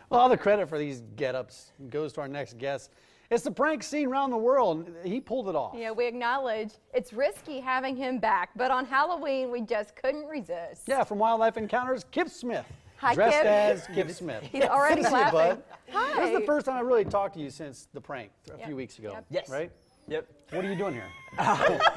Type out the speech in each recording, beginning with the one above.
Well, all the credit for these get-ups goes to our next guest. It's the prank seen around the world. He pulled it off. Yeah, we acknowledge it's risky having him back, but on Halloween, we just couldn't resist. Yeah, from Wildlife Encounters, Kip Smith. Hi, dressed Kip. as Kip Smith. He's already Good to see you, laughing. bud. Hi. This is the first time I really talked to you since the prank a few weeks ago. Yep. Yes. Right? Yep. What are you doing here?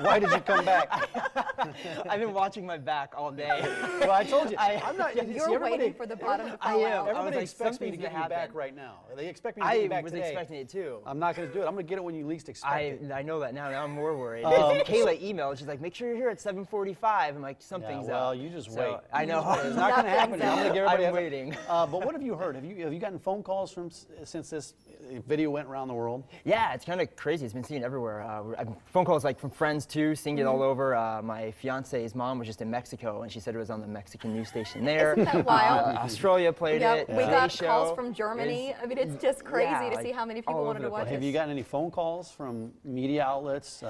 Why did you come back? I've been watching my back all day. Well, I told you. I'm not. You're waiting for the bottom to fall out. Everybody like, expects me to something's get gonna you back happen. right now. They expect me to get you back I was today. expecting it too. I'm not going to do it. I'm going to get it when you least expect it. I know that now. Now I'm more worried. Kayla emailed. She's like, make sure you're here at 7:45. I'm like, something's up. Well, you just wait. I know. It's not going to happen. I'm going to get everybody. I'm waiting. But what have you heard? Have you gotten phone calls from since this video went around the world? Yeah, it's kind of crazy. It's been seen everywhere. Phone calls like from friends too, seeing it all over. My fiance's mom was just in Mexico, and she said it was on the Mexican news station there. Isn't that wild? Australia played it. We got Today calls Show from Germany. I mean, it's just crazy to like, see how many all people over wanted to the watch place. it. Have you gotten any phone calls from media outlets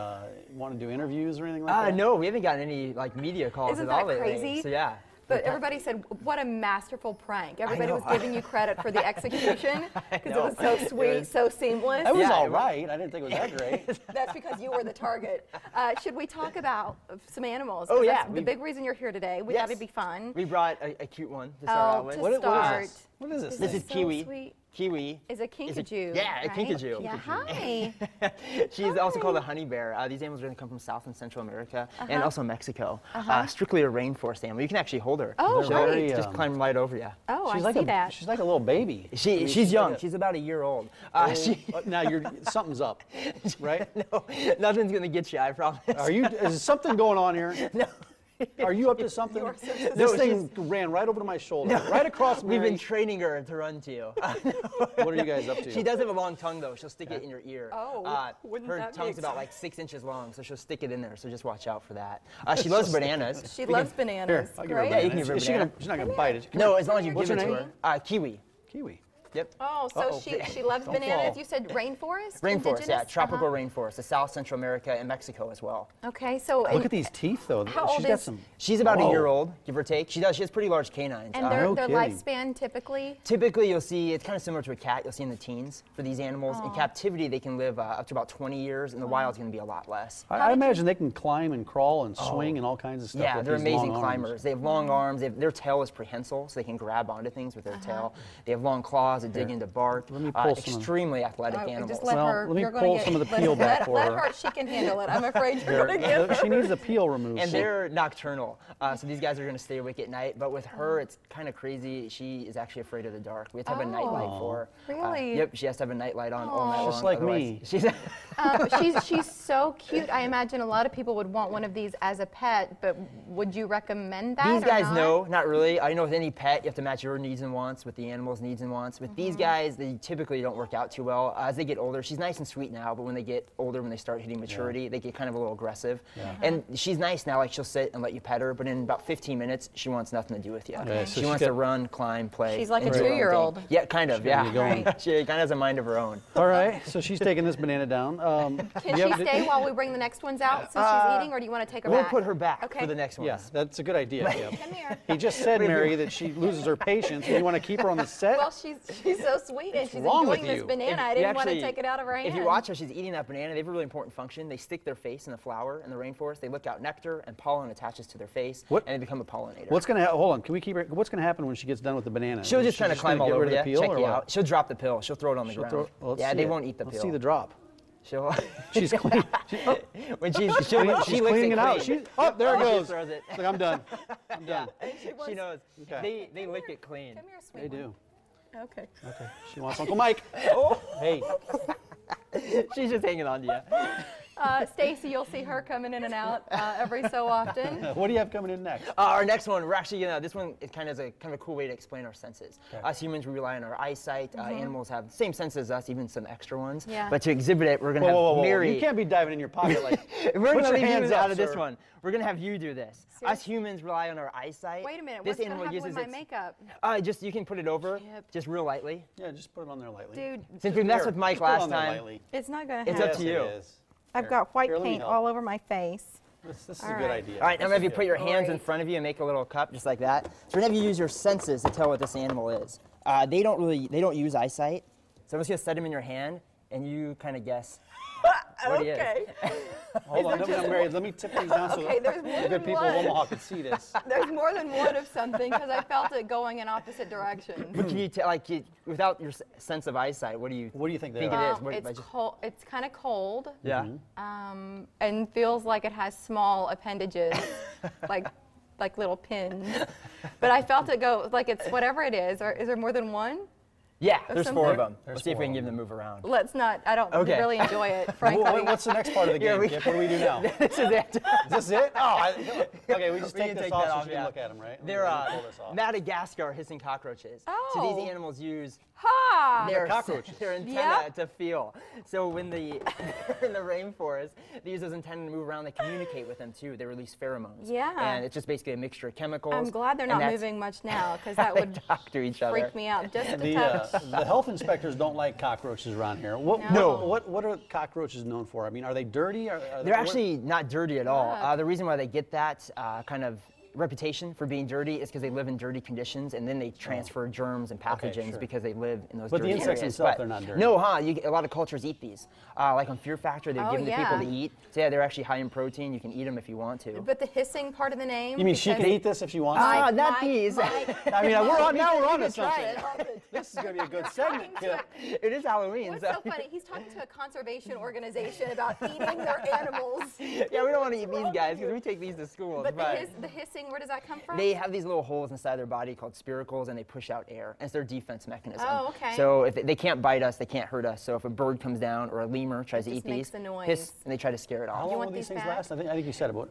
want to do interviews or anything like that? No, we haven't gotten any like media calls Isn't at all that lately. crazy? So yeah. But everybody said, what a masterful prank. Everybody was giving you credit for the execution because it was so sweet, so seamless. It was Yeah, all right. I didn't think it was that great. That's because you were the target. Should we talk about some animals? Oh, 'Cause yeah, that's the big reason you're here today. We thought it'd be fun. We brought a cute one to start out with. To What is start. this? What is this? This thing? is so Kiwi. sweet. Kiwi Is a kinkajou. Yeah, a right? kinkajou. Yeah, hi. She's also called a honey bear. These animals are going to come from South and Central America and also Mexico. Strictly a rainforest animal. You can actually hold her. Oh, She'll great. just climb right over you. Oh, She's I like see that. She's like a little baby. She's young. She's about a year old. Now something's up, right? No, nothing's going to get you, I promise. Is something going on here? No. Are you up to something? No, This thing ran right over to my shoulder, right across We've Mary. been training her to run to you. What are you guys up to? She does have a long tongue, though. She'll stick it in your ear. Oh, wouldn't her that be tongue's about exciting? like 6 inches long, so she'll stick it in there. So just watch out for that. She loves bananas. She loves bananas. I'll give her a Great. Yeah, you banana. can give her a She's not banana. going to bite it. No, as long as you What's give it her to name? her. Kiwi. Kiwi. Yep. Oh, so she loves Don't bananas. fall. You said rainforest? Rainforest, Indigenous? yeah, tropical rainforest, the South Central America and Mexico as well. Okay, so Look at these teeth, though. How She's old got is- some. She's about Whoa. a year old, give or take. She has pretty large canines. and No their kidding. lifespan typically? Typically, you'll see, it's kind of similar to a cat, you'll see in the teens for these animals. In captivity, they can live up to about 20 years. In the wild, it's going to be a lot less. I imagine they can climb and crawl and swing and all kinds of stuff. Yeah, with they're these amazing long arms. climbers. They have long arms. Their tail is prehensile, so they can grab onto things with their tail. They have long claws that dig into bark. Let me pull some of- Extremely athletic animals. Just let Well, her. let me you're gonna pull get, some of the let- peel back let, for let her. She can handle it. I'm afraid you're going to give her. She needs the peel removed. And they're nocturnal, so these guys are going to stay awake at night. But with her, it's kind of crazy. She is actually afraid of the dark. We have to have a nightlight for her. Really? Yep, she has to have a nightlight on all night long. Just like otherwise me. She's so cute. I imagine a lot of people would want one of these as a pet, but would you recommend that? These or guys, not? no, not really. I know with any pet, you have to match your needs and wants with the animal's needs and wants. With these guys, they typically don't work out too well. As they get older, she's nice and sweet now, but when they get older, when they start hitting maturity, they get kind of a little aggressive. And she's nice now, like she'll sit and let you pet her, but in about 15 minutes, she wants nothing to do with you. Okay, so she she's wants got- to run, climb, play. She's like a and do her own 2-year-old. thing. Yeah, kind of, gotta be yeah. going. She kind of has a mind of her own. All right, so she's taking this banana down. Can she stay while we bring the next ones out since she's eating, or do you want to take her We'll back? put her back Okay. for the next one. Yeah, that's a good idea. Yeah. Come here. He just said, Mary, that she loses her patience. And you want to keep her on the set? Well, she's so sweet and she's wrong with enjoying this you? banana. I You didn't want to actually- take it out of her hand. If you watch her, she's eating that banana. They have a really important function. They stick their face in the flower in the rainforest. They lick out nectar, and pollen attaches to their face, What? and they become a pollinator. What's gonna hold on? Can we keep her? What's gonna happen when she gets done with the banana? She'll Is just she kind of climb all gonna over get rid of the you, peel check or you what? out. She'll drop the pill. She'll throw it on the She'll ground. well, let's Yeah, see they it. won't eat the Let's pill. see the drop. She'll She's clean. when she's She's licks cleaning it out. clean. Oh, there it She goes. throws it. It's like I'm done. I'm done. She knows. Okay. They lick it clean. Come here, sweet They one. do. Okay. Okay. She wants Uncle Mike. Oh, Hey. she's just hanging on to you. Stacy, you'll see her coming in and out every so often. What do you have coming in next? Our next one, we're actually gonna. This one it kind of is a kind of a cool way to explain our senses. Us humans, we rely on our eyesight. Animals have the same senses as us, even some extra ones. Yeah. But to exhibit it, we're gonna have Whoa. Mary. You can't be diving in your pocket like. We're Put gonna your leave hands you up, out of this sir. one. We're gonna have you do this. Us humans rely on our eyesight. Wait a minute. This What's going to animal happen uses with my its. makeup? Just you can put it over, Kip. just real lightly. Yeah, just put it on there lightly. Dude, Since we messed with Mike Just put it last on there time, lightly. it's not going to It's happen. up to you. It is. I've got white Here, let me paint help. all over my face. This is All a good right. idea. All right, now I'm going to have you put your hands in Great. front of you and make a little cup just like that. So we're going to have you use your senses to tell what this animal is. They don't use eyesight. So I'm just going to set him in your hand and you kind of guess what he is. Okay. Hold on, let me tip these down so Okay, that there's more the than good people of one. Omaha can see this. There's more than one of something because I felt it going in opposite directions. But can you tell, like, without your sense of eyesight, what do you think they think are? it is? What- It's just- cold. It's kind of cold. Yeah. And feels like it has small appendages, like little pins. But I felt it go like it's whatever it is. Or is there more than one? Yeah, there's four of something? them. Let's see if we can give them a move around. Let's not. I don't Okay. really enjoy it, frankly. What's the next part of the Yeah, game, we- Kip? What do we do now? This is it. Is this it? Oh, okay, we just We take can this take off that so off, you can yeah. look at them, right? They're Pull this off. Madagascar hissing cockroaches. So Oh. these animals use Ha! their cockroaches. their antenna Yep. to feel. So when they're in the rainforest, they use those antennas to move around. They communicate with them too. They release pheromones. Yeah. And it's just basically a mixture of chemicals. I'm glad they're and not that's moving much now because that how would they talk to each other. freak me out just a touch. The health inspectors don't like cockroaches around here. No. What are cockroaches known for? I mean, are they dirty? Are They're actually not dirty at all. Yeah. The reason why they get that kind of reputation for being dirty is because they live in dirty conditions and then they transfer germs and pathogens sure. because they live in those But the dirty insects areas. themselves, But they're not dirty. No, a lot of cultures eat these. Like on Fear Factor, they're Oh, given to people yeah. to eat. So yeah, they're actually high in protein. You can eat them if you want to. But the hissing part of the name. You mean she because can eat this if she wants Ah, to? not these. I mean, we're on to can try something. it. This is going to be a good segment, Kip. It is Halloween. What's so so funny? He's talking to a conservation organization about eating their animals. yeah, we don't want to eat these guys because we take these to school. But the hissing, where does that come from? They have these little holes inside their body called spiracles, and they push out air. And it's their defense mechanism. Oh, okay. So if they can't bite us, they can't hurt us. So if a bird comes down or a lemur tries to just eat these, makes a noise. hiss, and they try to scare it How off. long want will these these things back? last? I think you said about.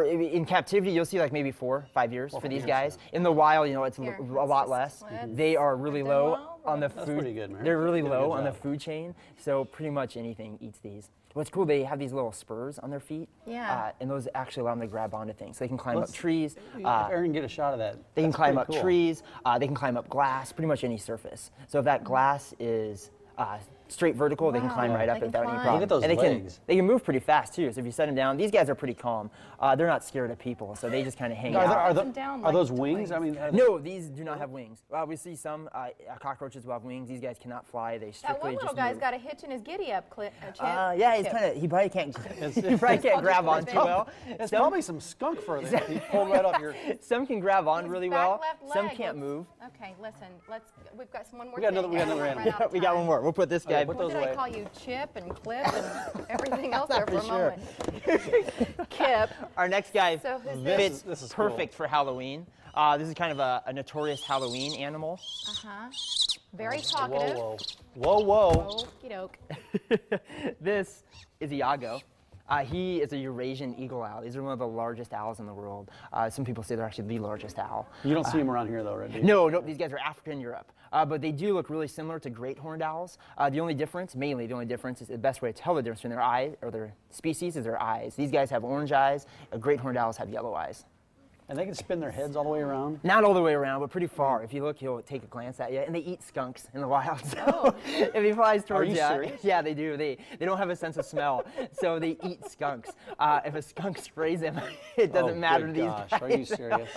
In captivity, you'll see like maybe 4, 5 years for 5 these years, guys. In the wild, it's Here, a let's lot just- less. let's They are really them low well. on the That's food. pretty good, man. They're really You did a low good on the job. food chain, so pretty much anything eats these. What's cool, they have these little spurs on their feet. Yeah. And those actually allow them to grab onto things. So they can climb up Let's- trees. If Aaron can get a shot of that. They can that's climb pretty up cool. trees, they can climb up glass, pretty much any surface. So if that glass is straight vertical, they can Wow. climb right They up can without any climb. problem. Look at those and legs. they can move pretty fast too. So if you set them down, these guys are pretty calm. They're not scared of people, so they just kind of hang out. Are them down are like those wings? toys. I mean, No, these do not have wings. We see some cockroaches will have wings. These guys cannot fly. They That strictly one little just guy's move. got a hitch in his giddy up Chip. Yeah, he's Chip. kind of. He probably can't. He probably can't grab on too well. it's probably some skunk fur that he pulled right off your. Some can grab on really His back well. left Some leg can't looks- move. Okay, listen. We've got one more. We got another- thing. we got another We're animal. running out of We got one time. more. We'll put this guy. put What those did I away. call you? Chip and Clip and everything else there for a for sure. moment. Kip. Our next guy So who's fits This is cool. perfect for Halloween. This is kind of a notorious Halloween animal. Very Whoa, talkative. whoa, whoa. Okey doke. This is Iago. He is a Eurasian eagle owl. These are one of the largest owls in the world. Some people say they're actually the largest owl. You don't see them around here though, right? do you? No, these guys are African Europe. But they do look really similar to great horned owls. The only difference is the best way to tell the difference between their eyes or their species is their eyes. These guys have orange eyes. Great horned owls have yellow eyes. And they can spin their heads all the way around. Not all the way around, but pretty far. If you look, he'll take a glance at you. And they eat skunks in the wild. So if he flies towards you serious? yeah, they do. They don't have a sense of smell, so they eat skunks. If a skunk sprays them, it doesn't matter to good these gosh, guys. Are you serious?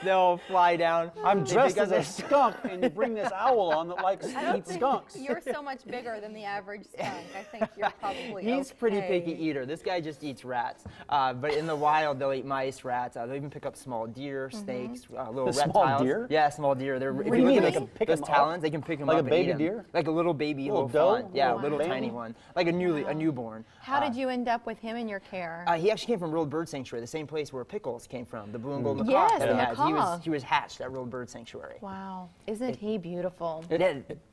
They'll fly down. I'm They dressed pick as up a skunk, and you bring this owl on that likes I to don't eat think skunks. You're so much bigger than the average skunk. I think you're probably He's pretty okay. picky eater. This guy just eats rats. But in the wild, they'll eat mice, rats. They'll even pick up small deer, snakes, little The reptiles. small deer? Yeah, small deer. If do you you look mean? at They those, can pick those 'em up? talons, they can pick them Like up a and baby eat 'em. deer? Like a little baby, Little little fawn. doe? Yeah, Little little baby? tiny one. Like a newborn. How did you end up with him in your care? He actually came from World Bird Sanctuary, the same place where Pickles came from, the blue and gold macaque. Yes, that the he has. macaque. He was hatched at World Bird Sanctuary. Wow, isn't he beautiful?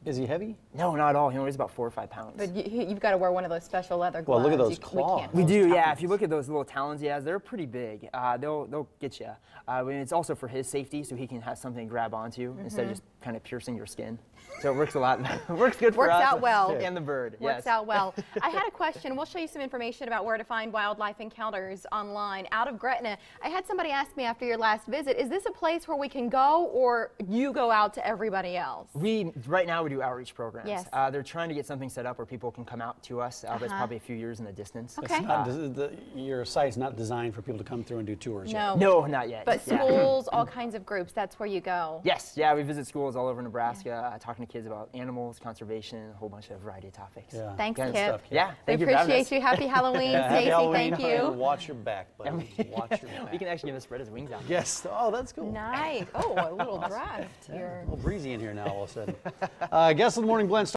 Is he heavy? No, not at all. He only weighs about 4 or 5 pounds. But you've got to wear one of those special leather Well, gloves. look at those We claws. can't We hold do, yeah. talons. If you look at those little talons he has, they're pretty big. They'll get you. And it's also for his safety, so he can have something to grab onto instead of just kind of piercing your skin. So it works a lot. Works good for Works us. out well. And the bird. Works yes. out well. I had a question. We'll show you some information about where to find wildlife encounters online. Out of Gretna, I had somebody ask me after your last visit, is this a place where we can go, or you go out to everybody else? Right now we do outreach programs. Yes. They're trying to get something set up where people can come out to us. But it's probably a few years in the distance. Okay. Your site's not designed for people to come through and do tours yet. No. No, not yet. But Yeah. schools, all kinds of groups, that's where you go. Yes, yeah, we visit schools all over Nebraska, talking to kids about animals, conservation, a whole bunch of variety of topics. Yeah. Thanks, Good Kip. stuff, Kip. Yeah, We thank you for having appreciate us. you. Happy Halloween, Happy Stacy. Halloween. Thank you. Watch your back, buddy. Watch your back. We can actually even spread his wings out. Yes. Oh, that's cool. Nice. Oh, a little draft here. A little breezy in here now all of a sudden. Guest of the Morning Blend.